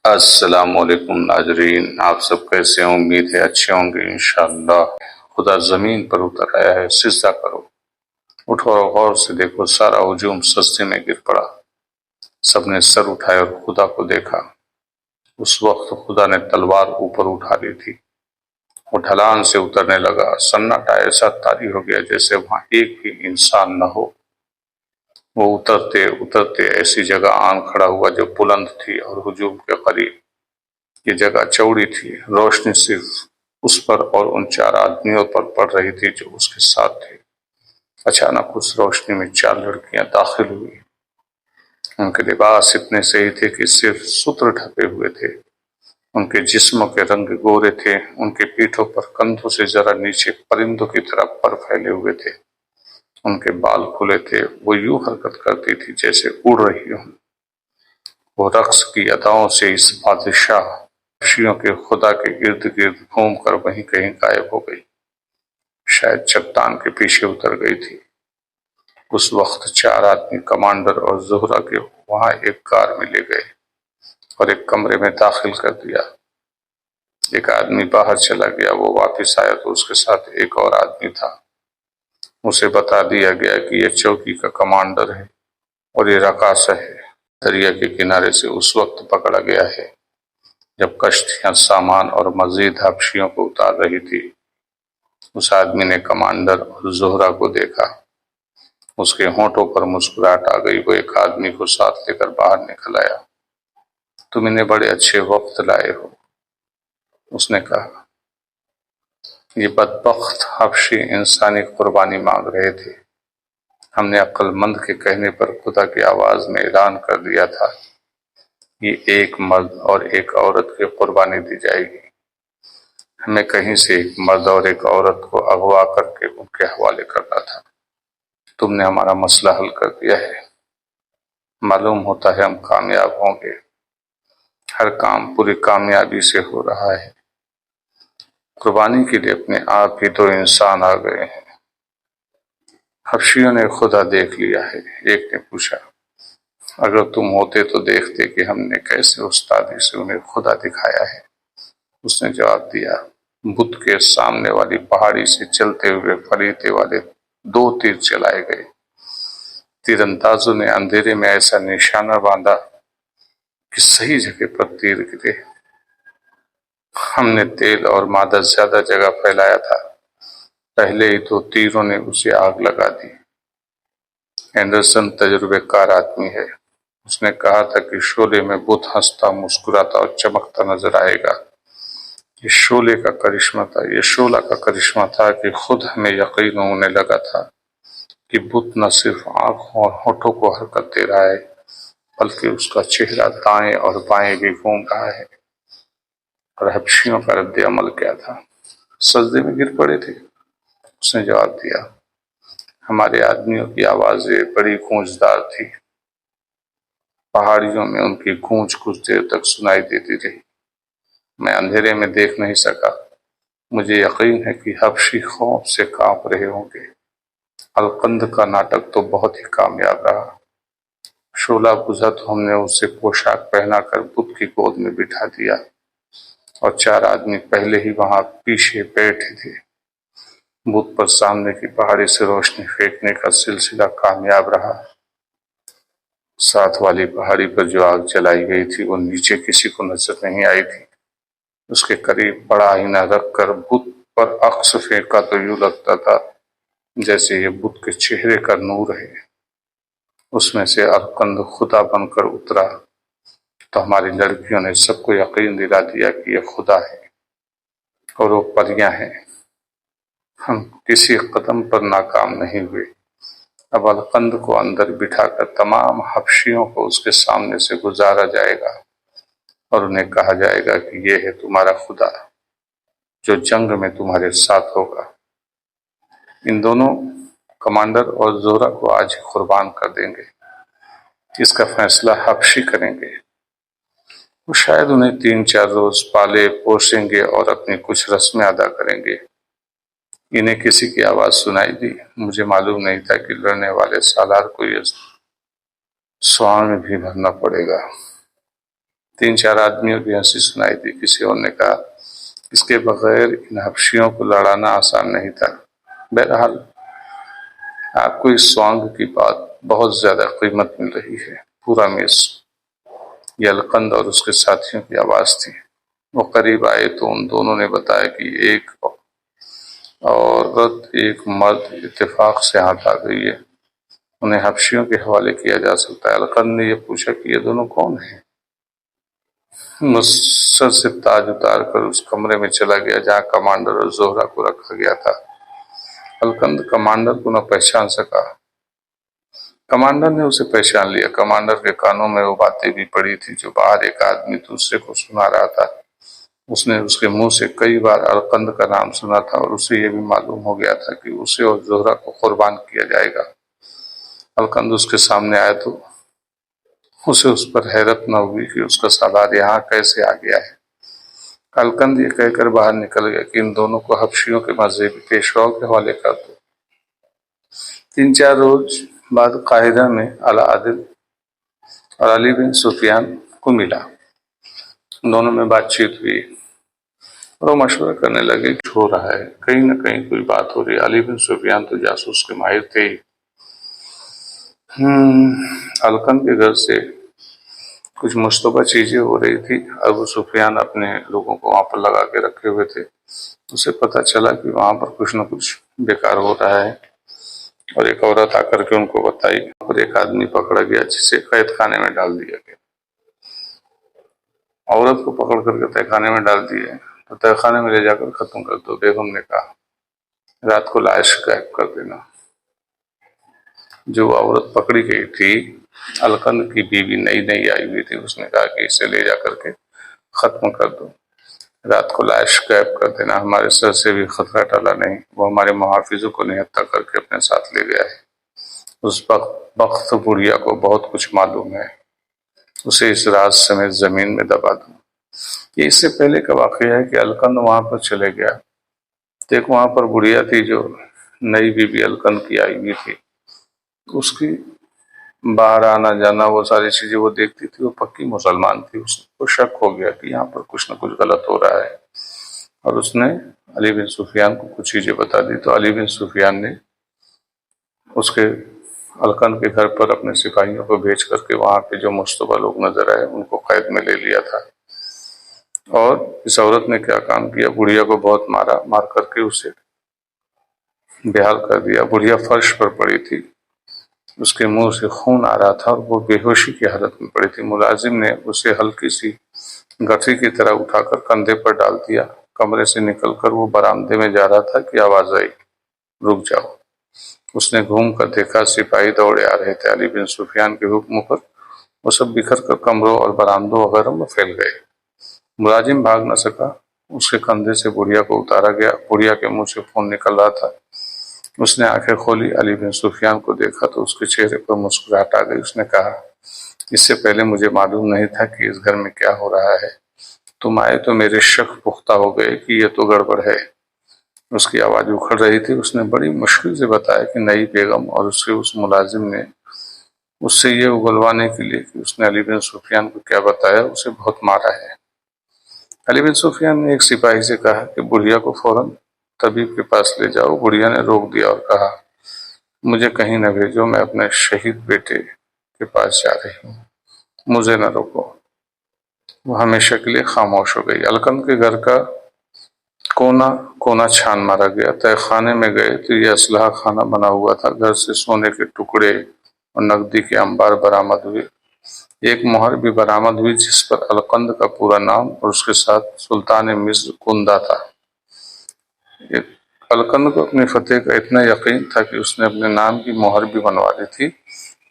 السلام علیکم ناظرین، آپ سب کیسے ہیں؟ امید ہے اچھے ہوں گے انشاءاللہ۔ خدا زمین پر اتر آیا ہے، سجدہ کرو، اٹھو اور غور سے دیکھو، سارا ہجوم سجدے میں گر پڑا۔ سب نے سر اٹھائے اور خدا کو دیکھا۔ اس وقت خدا نے تلوار اوپر اٹھا لی تھی، وہ ڈھلان سے اترنے لگا۔ سناٹا ایسا طاری ہو گیا جیسے وہاں ایک بھی انسان نہ ہو۔ وہ اترتے اترتے ایسی جگہ آن کھڑا ہوا جو بلند تھی اور ہجوم کے قریب۔ یہ جگہ چوڑی تھی، روشنی صرف اس پر اور ان 4 آدمیوں پر پڑ رہی تھی جو اس کے ساتھ تھے۔ اچانک اس روشنی میں 4 لڑکیاں داخل ہوئی۔ ان کے لباس اتنے صحیح تھے کہ صرف ستر ڈھکے ہوئے تھے۔ ان کے جسموں کے رنگ گورے تھے، ان کے پیٹھوں پر کندھوں سے ذرا نیچے پرندوں کی طرح پر پھیلے ہوئے تھے۔ ان کے بال کھلے تھے، وہ یوں حرکت کرتی تھی جیسے اڑ رہی ہوں۔ وہ رقص کی اداؤں سے اس بادشاہ حبشیوں کے خدا کے ارد گرد گھوم کر وہیں کہیں غائب ہو گئی، شاید چٹان کے پیچھے اتر گئی تھی۔ اس وقت 4 آدمی کمانڈر اور زہرہ کے وہاں ایک کار میں لے گئے اور ایک کمرے میں داخل کر دیا۔ ایک آدمی باہر چلا گیا، وہ واپس آیا تو اس کے ساتھ ایک اور آدمی تھا۔ اسے بتا دیا گیا کہ یہ چوکی کا کمانڈر ہے اور یہ رقاصہ ہے۔ دریا کے کنارے سے اس وقت پکڑا گیا ہے جب کشتیاں سامان اور مزید حبشیوں کو اتار رہی تھی۔ اس آدمی نے کمانڈر اور زہرہ کو دیکھا، اس کے ہونٹوں پر مسکراہٹ آ گئی۔ وہ ایک آدمی کو ساتھ لے کر باہر نکل آیا۔ تم انہیں بڑے اچھے وقت لائے ہو، اس نے کہا۔ یہ بدبخت حبشی انسانی قربانی مانگ رہے تھے۔ ہم نے عقل مند کے کہنے پر خدا کی آواز میں اعلان کر دیا تھا، یہ ایک مرد اور ایک عورت کی قربانی دی جائے گی۔ ہمیں کہیں سے ایک مرد اور ایک عورت کو اغوا کر کے ان کے حوالے کرنا تھا۔ تم نے ہمارا مسئلہ حل کر دیا ہے، معلوم ہوتا ہے ہم کامیاب ہوں گے۔ ہر کام پوری کامیابی سے ہو رہا ہے۔ قربانی کے لیے اپنے آپ ہی 2 انسان آ گئے ہیں۔ حبشیوں نے خدا دیکھ لیا ہے۔ ایک نے پوچھا، اگر تم ہوتے تو دیکھتے کہ ہم نے کیسے استادی سے انہیں خدا دکھایا ہے۔ اس نے جواب دیا، بت کے سامنے والی پہاڑی سے چلتے ہوئے فریتے والے 2 تیر چلائے گئے۔ تیر اندازوں نے اندھیرے میں ایسا نشانہ باندھا کہ صحیح جگہ پر تیر گرے۔ ہم نے تیل اور مادہ زیادہ جگہ پھیلایا تھا، پہلے ہی 2 تیروں نے اسے آگ لگا دی۔ اینڈرسن تجربہ کار آدمی ہے، اس نے کہا تھا کہ شعلے میں بت ہنستا، مسکراتا اور چمکتا نظر آئے گا۔ یہ شعلہ کا کرشمہ تھا کہ خود ہمیں یقین ہونے لگا تھا کہ بت نہ صرف آنکھوں اور ہونٹوں کو حرکت دے رہا ہے بلکہ اس کا چہرہ دائیں اور بائیں بھی گھوم رہا ہے۔ اور حبشیوں کا رد عمل کیا تھا؟ سجدے میں گر پڑے تھے۔ اس نے جواب دیا، ہمارے آدمیوں کی آوازیں بڑی گونجدار تھی، پہاڑیوں میں ان کی گونج کچھ دیر تک سنائی دیتی رہی۔ میں اندھیرے میں دیکھ نہیں سکا۔ مجھے یقین ہے کہ حبشی خوف سے کانپ رہے ہوں گے۔ القند کا ناٹک تو بہت ہی کامیاب رہا۔ شعلہ بجھا تو ہم نے اسے پوشاک پہنا کر بت کی گود میں بٹھا دیا اور 4 آدمی پہلے ہی وہاں پیچھے بیٹھے تھے۔ بت پر سامنے کی پہاڑی سے روشنی پھینکنے کا سلسلہ کامیاب رہا۔ ساتھ والی پہاڑی پر جو آگ جلائی گئی تھی وہ نیچے کسی کو نظر نہیں آئی تھی۔ اس کے قریب بڑا آئینہ رکھ کر بت پر عکس پھینکا تو یوں لگتا تھا جیسے یہ بت کے چہرے کا نور ہے۔ اس میں سے القند خدا بن کر اترا تو ہماری لڑکیوں نے سب کو یقین دلا دیا کہ یہ خدا ہے اور وہ پریاں ہیں۔ ہم کسی قدم پر ناکام نہیں ہوئے۔ اب القند کو اندر بٹھا کر تمام حبشیوں کو اس کے سامنے سے گزارا جائے گا اور انہیں کہا جائے گا کہ یہ ہے تمہارا خدا جو جنگ میں تمہارے ساتھ ہوگا۔ ان دونوں کمانڈر اور زہرہ کو آج ہی قربان کر دیں گے۔ اس کا فیصلہ حبشی کریں گے۔ وہ شاید انہیں 3-4 روز پالے پوسیں گے اور اپنی کچھ رسمیں ادا کریں گے۔ انہیں کسی کی آواز سنائی دی۔ مجھے معلوم نہیں تھا کہ لڑنے والے سالار کو یہ سوانح بھی بھرنا پڑے گا۔ तीन चार आदमियों की हंसी सुनाई दी। किसी और ने कहा, इसके बगैर इन हबशियों को लड़ाना आसान नहीं था। बहरहाल आपको इस स्वांग की बात बहुत ज्यादा कीमत मिल रही है। पूरा मेज। ये अलकंद और उसके साथियों की आवाज थी। वो करीब आए तो उन दोनों ने बताया कि एक औरत एक मर्द इत्तेफाक से हाथ आ गई है, उन्हें हबशियों के हवाले किया जा सकता है। अलकंद ने यह पूछा कि ये दोनों कौन हैं? मुसर से ताज उतार कर उस कमरे में चला गया जहां कमांडर और जोहरा को रखा गया था। अलकंद कमांडर को न पहचान सका। कमांडर ने उसे पहचान लिया। कमांडर के कानों में वो बातें भी पड़ी थी जो बाहर एक आदमी दूसरे को सुना रहा था। उसने उसके मुंह से कई बार अलकंद का नाम सुना था और उसे यह भी मालूम हो गया था कि उसे और जोहरा को कुर्बान किया जाएगा। अलकंद उसके सामने आया तो उसे उस पर हैरत न हुई कि उसका सालार यहाँ कैसे आ गया है। अलकंद ये कहकर बाहर निकल गया कि इन दोनों को हबशियों के मजहबी पेशवाओं के हवाले कर दो। 3-4 रोज बाद काहिरा में अला आदिल और अली बिन सुफियान को मिला। दोनों में बातचीत हुई और वो मशवरा करने लगे कि हो रहा है, कहीं न कहीं कोई बात हो रही है। अली बिन सुफियान तो जासूस के माहिर थे ही। अलकंद के घर से कुछ मुश्तबा चीजें हो रही थी। अबू सुफियान अपने लोगों को वहां पर लगा के रखे हुए थे। उसे पता चला कि वहां पर कुछ न कुछ बेकार हो रहा है और एक औरत आकर के उनको बताई और एक आदमी पकड़ा गया जिसे कैद खाने में डाल दिया गया। औरत को पकड़ करके तहखाने में डाल दिए तो तहखाने में ले जाकर खत्म कर दो। बेगम ने कहा, रात को लाश गायब कर देना। जो औरत पकड़ी गई थी, अलकंद की बीवी नई नई आई हुई थी, उसने कहा कि इसे ले जा करके खत्म कर दो, रात को लाश गायब कर देना। हमारे सर से भी खतरा टला नहीं। वो हमारे मुहाफिजों को निहत्था करके अपने साथ ले गया है। उस वक्त बुढ़िया को बहुत कुछ मालूम है, उसे इस राज समेत जमीन में दबा दो। ये इससे पहले का वाकया है कि अलकंद वहां पर चले गया। देखो वहां पर बुढ़िया थी जो नई बीबी अलकंद की आई हुई थी। उसकी बाहर आना जाना वो सारी चीजें वो देखती थी। वो पक्की मुसलमान थी। उसको शक हो गया कि यहाँ पर कुछ न कुछ गलत हो रहा है और उसने अली बिन सुफियान को कुछ चीजें बता दी। तो अली बिन सुफियान ने उसके अलकंद के घर पर अपने सिपाहियों को भेज करके वहां पे जो मुश्तबा लोग नजर आए उनको कैद में ले लिया था। और इस औरत ने क्या काम किया, बुढ़िया को बहुत मारा, मार करके उसे बेहाल कर दिया। बुढ़िया फर्श पर पड़ी थी, उसके मुंह से खून आ रहा था और वो बेहोशी की हालत में पड़ी थी। मुलाजिम ने उसे हल्की सी गठरी की तरह उठाकर कंधे पर डाल दिया। कमरे से निकलकर वो बरामदे में जा रहा था कि आवाज आई, रुक जाओ। उसने घूम कर देखा, सिपाही दौड़े आ रहे थे। अली बिन सुफियान के हुक्म पर वो सब बिखर कर कमरों और बरामदों वगैरह में फैल गए। मुलाजिम भाग न सका। उसके कंधे से बुढ़िया को उतारा गया। बुढ़िया के मुंह से खून निकल रहा था। उसने आंखें खोली, अली बिन सुफियान को देखा तो उसके चेहरे पर मुस्कुराहट आ गई। उसने कहा, इससे पहले मुझे मालूम नहीं था कि इस घर में क्या हो रहा है। तुम आए तो मेरे शक पुख्ता हो गए कि ये तो गड़बड़ है। उसकी आवाज उखड़ रही थी। उसने बड़ी मुश्किल से बताया कि नई बेगम और उसके उस मुलाजिम ने उससे ये उगलवाने के लिए कि उसने अली बिन सुफियान को क्या बताया, उसे बहुत मारा है। अली बिन सुफियान ने एक सिपाही से कहा कि बुढ़िया को फौरन तबीब के पास ले जाओ। बुढ़िया ने रोक दिया और कहा, मुझे कहीं न भेजो, मैं अपने शहीद बेटे के पास जा रही हूँ, मुझे न रोको। वो हमेशा के लिए खामोश हो गई। अलकंद के घर का कोना कोना छान मारा गया। तहखाने में गए तो ये असलहा खाना बना हुआ था। घर से सोने के टुकड़े और नकदी के अंबार बरामद हुए। एक मोहर भी बरामद हुई जिस पर अलकंद का पूरा नाम और उसके साथ सुल्तान मिस्र कुंदा था। अलकंद को अपनी फतेह का इतना यकीन था कि उसने अपने नाम की मोहर भी बनवा ली थी।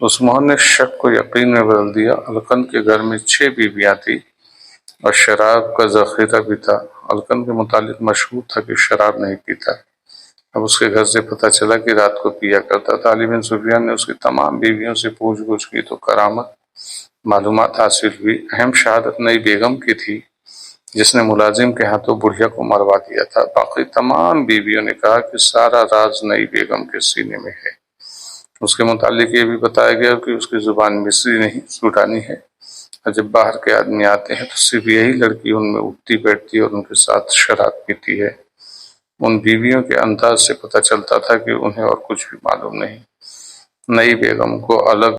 उस मोहर ने शक को यकीन में बदल दिया। अलकंद के घर में 6 बीवियां थी और शराब का जखीरा भी था। अलकंद के मुतालिक मशहूर था कि शराब नहीं पीता। अब उसके घर से पता चला कि रात को पिया करता था। अली बिन सुफियान ने उसकी तमाम बीवियों से पूछ-गछ की तो करामत मालूमात हासिल हुई। अहम शहादत नई बेगम की थी जिसने मुलाजिम के हाथों बुढ़िया को मरवा दिया था। बाकी तमाम बीवियों ने कहा कि सारा राज नई बेगम के सीने में है। उसके मुतालिक ये भी बताया गया कि उसकी जुबान मिस्री नहीं सूडानी है। اور جب باہر کے آدمی آتے ہیں تو صرف یہی لڑکی ان میں اٹھتی بیٹھتی اور ان کے ساتھ شراب پیتی ہے۔ ان بیویوں کے انداز سے پتہ چلتا تھا کہ انہیں اور کچھ بھی معلوم نہیں۔ نئی بیگم کو الگ